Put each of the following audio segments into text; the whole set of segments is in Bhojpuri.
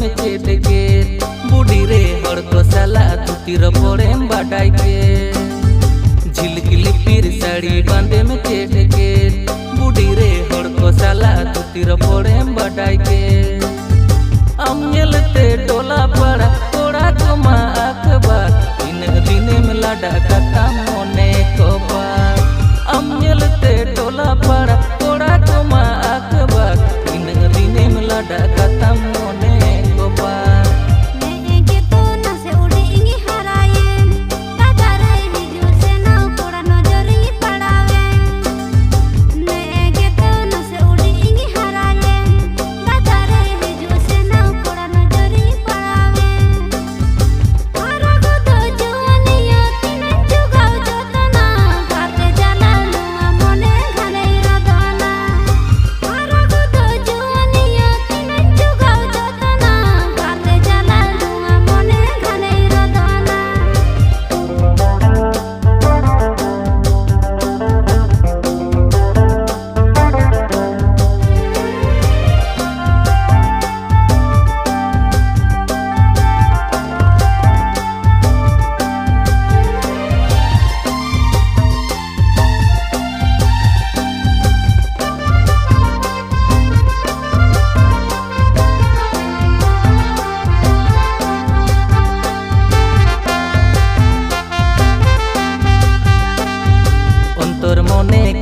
में चेत के बूढ़ी रे हड़ को साला तुती रपोड़ेम बाटाई के झिलकिली पीर साड़ी बांधे में चेत के बूढ़ी रे हड़ को साला तुती रपोड़ेम बाटाई के अमयलते टोला पड़ा थोड़ा कमा अखबा इन दिने में लाडा कथा मोने को बा अमयलते टोला पड़ा थोड़ा कमा अखबा इन दिने में लाडा कथा मोने को बा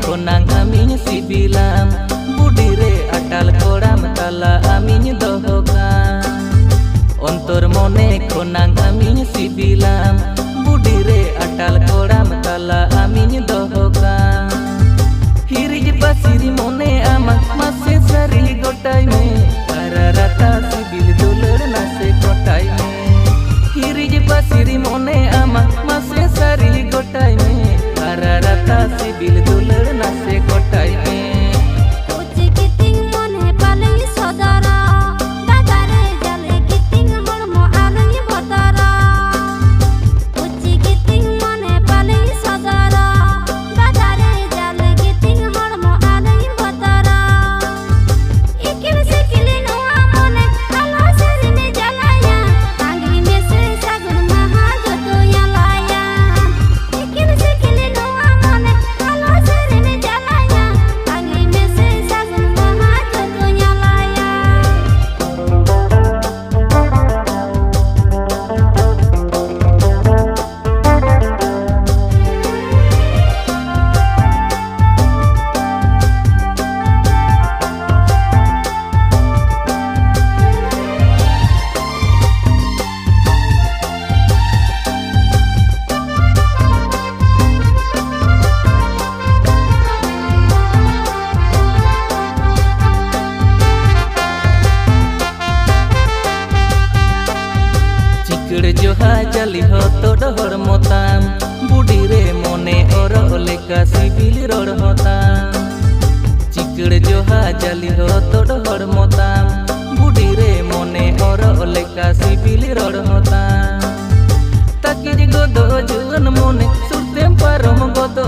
Konang amin sibilam budi re atal koram tala amin dohokan ontor mone konang amin sibilam budi re atal koram tala amin dohokan hirij pasiri mone amak mase sari gotai me ararata sibil dular nase gotai me hirij pasiri mone amak mase sari gotai me ararata sibil dular nase gotai me जोहा चली हो तो डहर मोताम बूढ़ी रे मोने और लेका सिबिल रोड होताम चिकड़ जोहा चली हो तो डहर मोताम बूढ़ी रे मोने और लेका सिबिल रोड होताम ताकि गोदो जुन मोने सुरतेम पारम गोदो